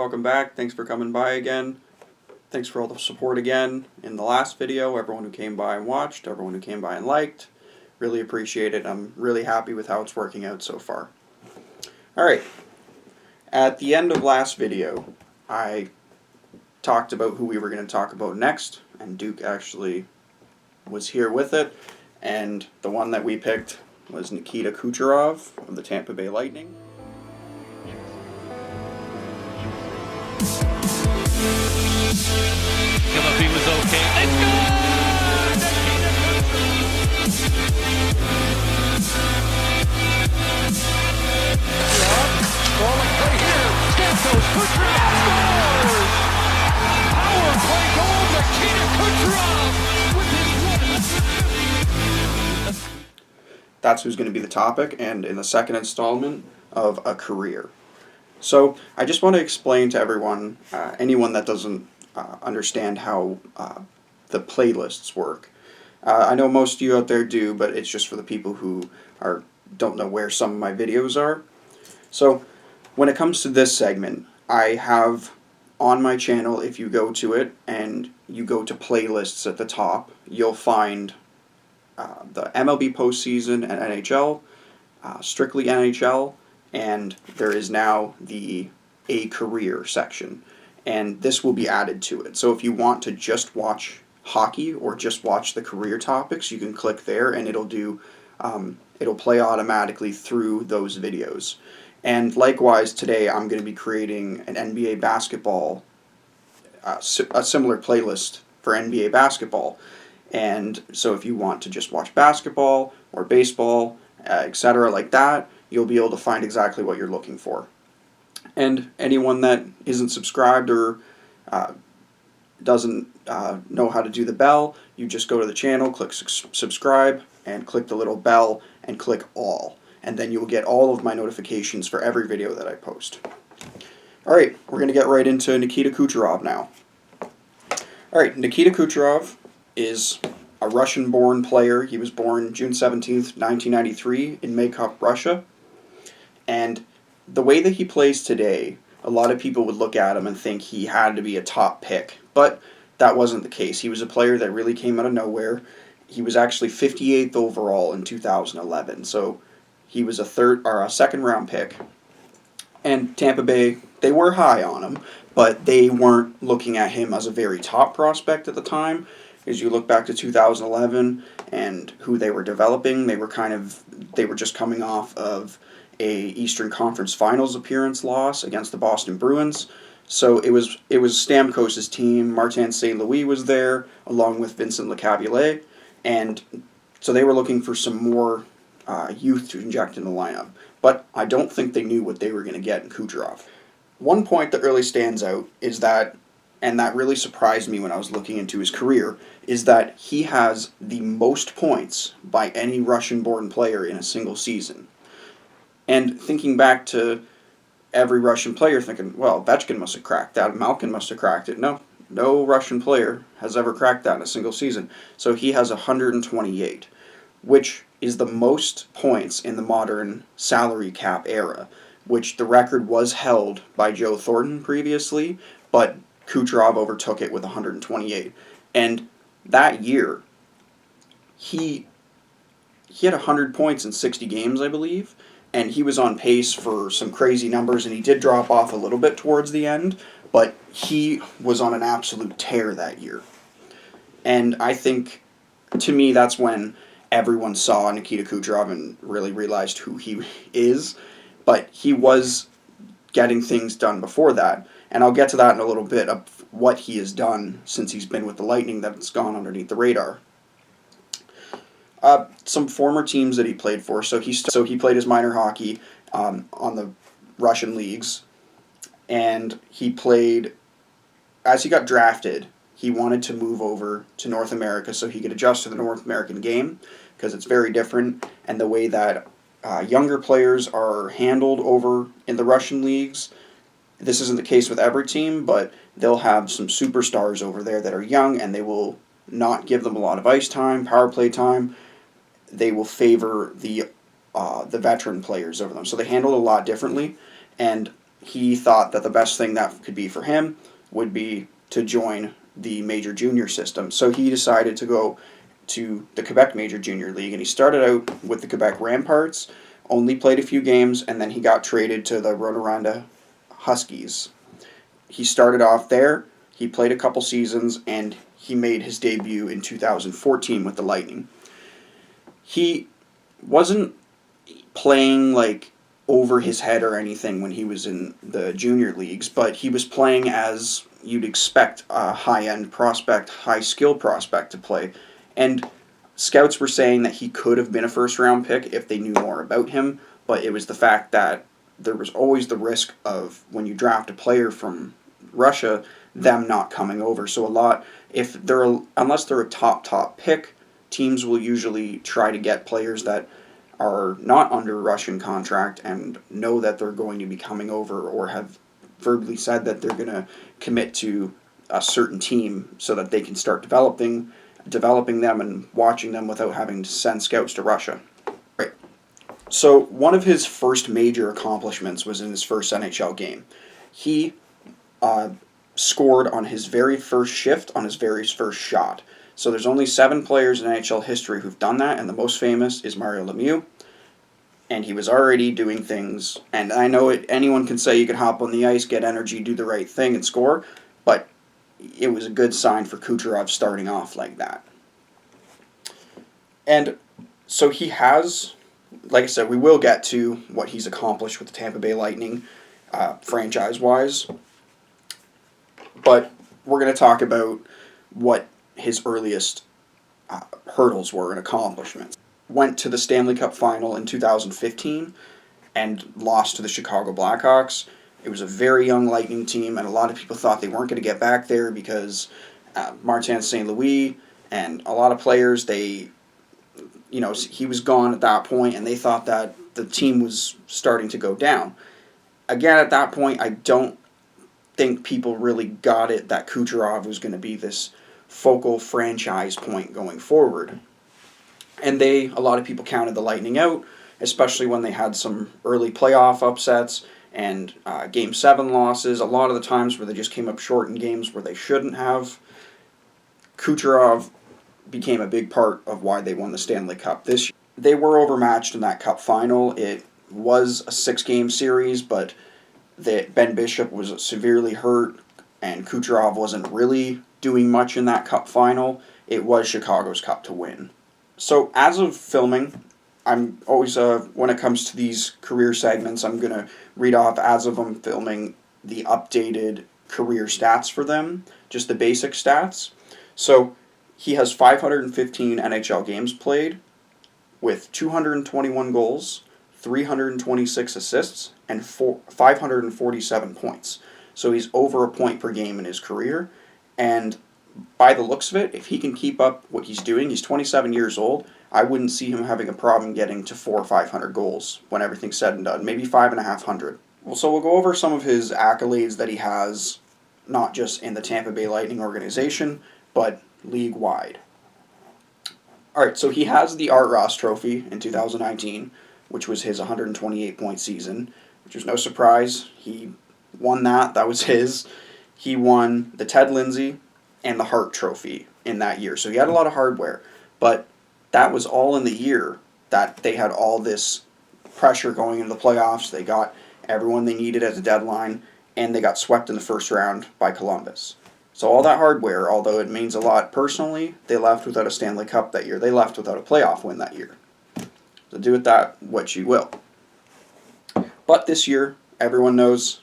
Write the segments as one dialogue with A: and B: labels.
A: welcome back. Thanks for coming by again. Thanks for all the support again in the last video, everyone who came by and watched, everyone who came by and liked. Really appreciate it. I'm really happy with how it's working out so far. Alright, at the end of last video, I talked about who we were going to talk about next, and Duke actually was here with it, and the one that we picked was Nikita Kucherov of the Tampa Bay Lightning.
B: He was okay. It's good! Falling play here. Stamkos, Kucherov scores! Power play goal, Nikita Kucherov with his one.
A: That's who's going to be the topic, and in the second installment of A Career. So I just want to explain to everyone, anyone that doesn't understand how the playlists work. I know most of you out there do, but it's just for the people who don't know where some of my videos are. So when it comes to this segment, I have on my channel, if you go to it and you go to playlists at the top, you'll find the MLB postseason and NHL, strictly NHL, and there is now the A Career section. And this will be added to it. So if you want to just watch hockey or just watch the career topics, you can click there and it'll do it'll play automatically through those videos. And likewise, today I'm going to be creating an NBA basketball, a similar playlist for NBA basketball. And so if you want to just watch basketball or baseball, etc. like that, you'll be able to find exactly what you're looking for. And anyone that isn't subscribed or doesn't know how to do the bell, you just go to the channel, click subscribe, and click the little bell, and click all. And then you'll get all of my notifications for every video that I post. Alright, we're going to get right into Nikita Kucherov now. Alright, Nikita Kucherov is a Russian-born player. He was born June 17th, 1993 in Maykop, Russia. And the way that he plays today, a lot of people would look at him and think he had to be a top pick, but that wasn't the case. He was a player that really came out of nowhere. He was actually 58th overall in 2011, so he was a second round pick. And Tampa Bay, they were high on him, but they weren't looking at him as a very top prospect at the time. As you look back to 2011 and who they were developing, they were just coming off of a Eastern Conference Finals appearance loss against the Boston Bruins. So it was Stamkos' team. Martin St. Louis was there, along with Vincent Lecavalier, and so they were looking for some more youth to inject in the lineup. But I don't think they knew what they were going to get in Kucherov. One point that really stands out is that, and that really surprised me when I was looking into his career, is that he has the most points by any Russian-born player in a single season. And thinking back to every Russian player thinking, well, Ovechkin must have cracked that, Malkin must have cracked it. No Russian player has ever cracked that in a single season. So he has 128, which is the most points in the modern salary cap era, which the record was held by Joe Thornton previously, but Kucherov overtook it with 128. And that year, he had 100 points in 60 games, I believe, and he was on pace for some crazy numbers, and he did drop off a little bit towards the end, but he was on an absolute tear that year. And I think, to me, that's when everyone saw Nikita Kucherov and really realized who he is, but he was getting things done before that, and I'll get to that in a little bit of what he has done since he's been with the Lightning that's gone underneath the radar. Some former teams that he played for. So he played his minor hockey on the Russian leagues, and he played, as he got drafted, he wanted to move over to North America so he could adjust to the North American game, because it's very different, and the way that younger players are handled over in the Russian leagues. This isn't the case with every team, but they'll have some superstars over there that are young, and they will not give them a lot of ice time, power play time. They will favor the veteran players over them. So they handle it a lot differently. And he thought that the best thing that could be for him would be to join the Major Junior system. So he decided to go to the Quebec Major Junior League, and he started out with the Quebec Ramparts, only played a few games, and then he got traded to the Rwanda Huskies. He started off there, he played a couple seasons, and he made his debut in 2014 with the Lightning. He wasn't playing like over his head or anything when he was in the junior leagues, but he was playing as you'd expect a high-end prospect, high-skill prospect to play. And scouts were saying that he could have been a first-round pick if they knew more about him, but it was the fact that there was always the risk of, when you draft a player from Russia, them not coming over. So unless they're a top pick, teams will usually try to get players that are not under Russian contract and know that they're going to be coming over, or have verbally said that they're going to commit to a certain team so that they can start developing them and watching them without having to send scouts to Russia. Right. So one of his first major accomplishments was in his first NHL game. He scored on his very first shift, on his very first shot. So there's only 7 players in NHL history who've done that, and the most famous is Mario Lemieux. And he was already doing things, and I know anyone can say you can hop on the ice, get energy, do the right thing, and score, but it was a good sign for Kucherov starting off like that. And so he has, like I said, we will get to what he's accomplished with the Tampa Bay Lightning, franchise-wise, but we're going to talk about what his earliest hurdles were and accomplishments. Went to the Stanley Cup Final in 2015 and lost to the Chicago Blackhawks. It was a very young Lightning team, and a lot of people thought they weren't going to get back there because Martin St. Louis and a lot of players, he was gone at that point, and they thought that the team was starting to go down. Again, at that point, I don't think people really got it that Kucherov was going to be this focal franchise point going forward. And a lot of people counted the Lightning out, especially when they had some early playoff upsets and Game 7 losses, a lot of the times where they just came up short in games where they shouldn't have. Kucherov became a big part of why they won the Stanley Cup this year. They were overmatched in that Cup final. It was a 6-game series, but Ben Bishop was severely hurt, and Kucherov wasn't really doing much in that Cup final. It was Chicago's Cup to win. So as of filming, I'm always, when it comes to these career segments, I'm going to read off as of I'm filming the updated career stats for them, just the basic stats. So he has 515 NHL games played with 221 goals, 326 assists, and 547 points. So he's over a point per game in his career, and by the looks of it, if he can keep up what he's doing, he's 27 years old, I wouldn't see him having a problem getting to 400 or 500 goals when everything's said and done. Maybe 550. Well, so we'll go over some of his accolades that he has, not just in the Tampa Bay Lightning organization, but league-wide. Alright, so he has the Art Ross Trophy in 2019, which was his 128-point season, which was no surprise. He won that. That was his. He won the Ted Lindsay and the Hart Trophy in that year. So he had a lot of hardware, but that was all in the year that they had all this pressure going into the playoffs. They got everyone they needed at the deadline, and they got swept in the first round by Columbus. So all that hardware, although it means a lot personally, they left without a Stanley Cup that year. They left without a playoff win that year. So do with that what you will. But this year, everyone knows,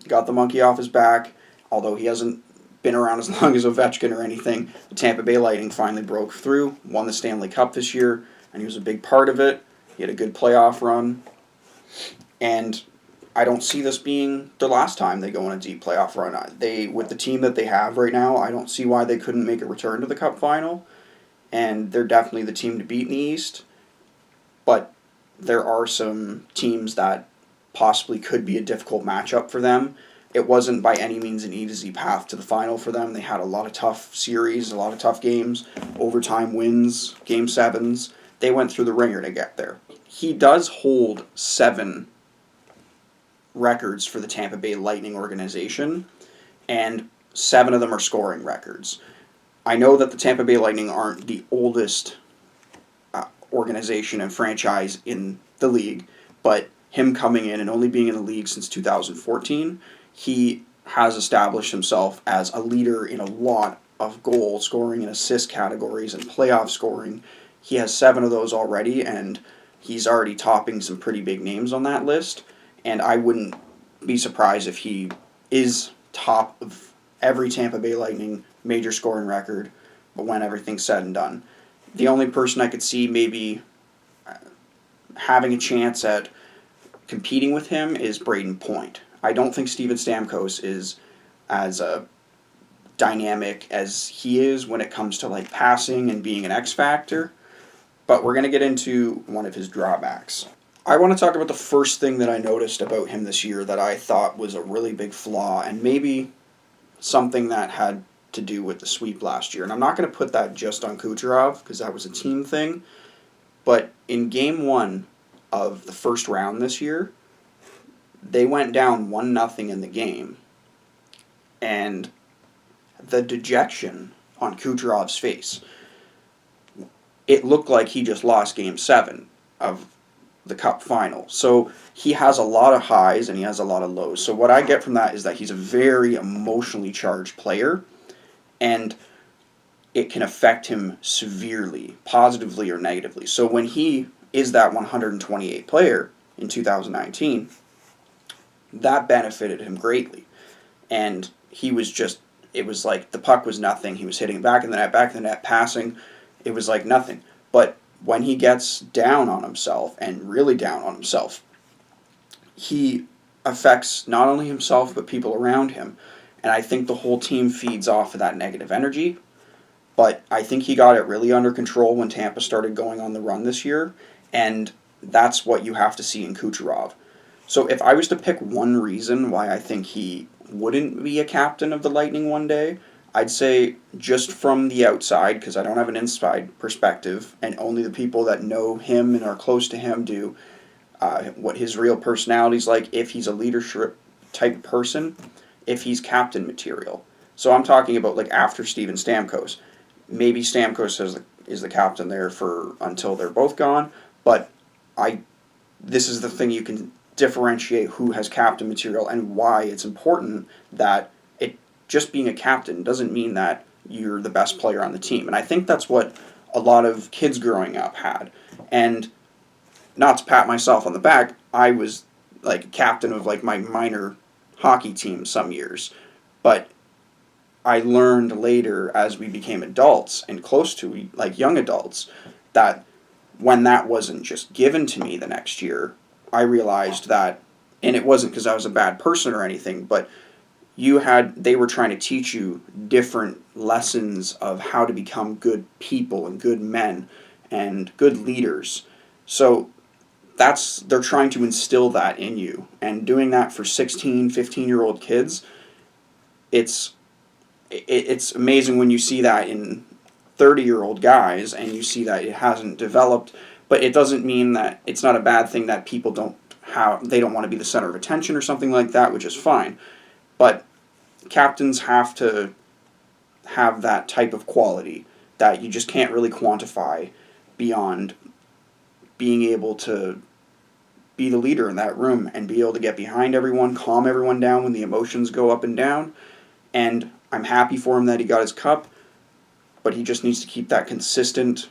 A: got the monkey off his back, although he hasn't been around as long as Ovechkin or anything. The Tampa Bay Lightning finally broke through, won the Stanley Cup this year, and he was a big part of it. He had a good playoff run, and I don't see this being the last time they go on a deep playoff run. With the team that they have right now, I don't see why they couldn't make a return to the Cup final, and they're definitely the team to beat in the East, but there are some teams that possibly could be a difficult matchup for them. It wasn't by any means an easy path to the final for them. They had a lot of tough series, a lot of tough games, overtime wins, Game 7s. They went through the ringer to get there. He does hold 7 records for the Tampa Bay Lightning organization, and 7 of them are scoring records. I know that the Tampa Bay Lightning aren't the oldest organization and franchise in the league, but him coming in and only being in the league since 2014, he has established himself as a leader in a lot of goal scoring and assist categories and playoff scoring. He has 7 of those already, and he's already topping some pretty big names on that list, and I wouldn't be surprised if he is top of every Tampa Bay Lightning major scoring record, but when everything's said and done. The only person I could see maybe having a chance at competing with him is Braden Point. I don't think Steven Stamkos is as dynamic as he is when it comes to like passing and being an X factor, but we're going to get into one of his drawbacks. I want to talk about the first thing that I noticed about him this year that I thought was a really big flaw, and maybe something that had to do with the sweep last year. And I'm not going to put that just on Kucherov because that was a team thing, but in Game 1 of the first round this year, they went down 1-0 in the game, and the dejection on Kucherov's face, it looked like he just lost Game 7 of the Cup final. So he has a lot of highs and he has a lot of lows. So what I get from that is that he's a very emotionally charged player, and it can affect him severely, positively or negatively. So when he is that 128 player in 2019, that benefited him greatly. And he was just, it was like the puck was nothing. He was hitting back in the net, passing. It was like nothing. But when he gets down on himself, and really down on himself, he affects not only himself but people around him. And I think the whole team feeds off of that negative energy. But I think he got it really under control when Tampa started going on the run this year. And that's what you have to see in Kucherov. So if I was to pick one reason why I think he wouldn't be a captain of the Lightning one day, I'd say just from the outside, because I don't have an inside perspective, and only the people that know him and are close to him do, what his real personality's like, if he's a leadership type person, if he's captain material. So I'm talking about like after Steven Stamkos. Maybe Stamkos is the captain there for until they're both gone, but this is the thing you can differentiate who has captain material and why it's important that just being a captain doesn't mean that you're the best player on the team. And I think that's what a lot of kids growing up had. And not to pat myself on the back, I was like captain of like my minor hockey team some years. But I learned later as we became adults and close to like young adults that when that wasn't just given to me the next year, I realized that, and it wasn't because I was a bad person or anything, but they were trying to teach you different lessons of how to become good people and good men and good leaders. So they're trying to instill that in you. And doing that for 16, 15-year-old kids, it's amazing when you see that in 30-year-old guys and you see that it hasn't developed, but it doesn't mean that it's not a bad thing that people don't want to be the center of attention or something like that, which is fine. But captains have to have that type of quality that you just can't really quantify beyond being able to be the leader in that room and be able to get behind everyone, calm everyone down when the emotions go up and down. And I'm happy for him that he got his cup, but he just needs to keep that consistent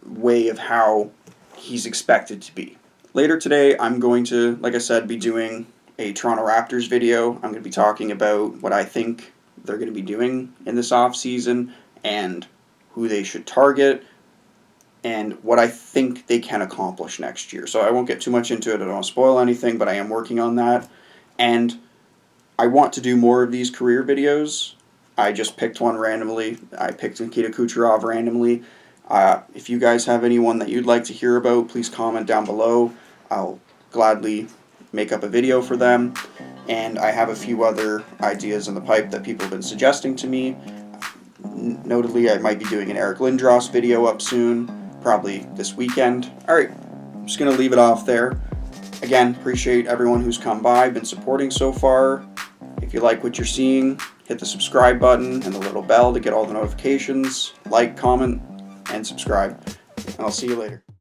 A: way of how he's expected to be. Later today, I'm going to, like I said, be doing a Toronto Raptors video. I'm going to be talking about what I think they're going to be doing in this offseason and who they should target and what I think they can accomplish next year. So I won't get too much into it. I don't want to spoil anything, but I am working on that. And I want to do more of these career videos. I just picked one randomly. I picked Nikita Kucherov randomly. If you guys have anyone that you'd like to hear about, please comment down below. I'll gladly make up a video for them. And I have a few other ideas in the pipe that people have been suggesting to me. Notably, I might be doing an Eric Lindros video up soon, probably this weekend. Alright, I'm just going to leave it off there. Again, appreciate everyone who's come by, been supporting so far. If you like what you're seeing, hit the subscribe button and the little bell to get all the notifications. Like, comment, and subscribe. And I'll see you later.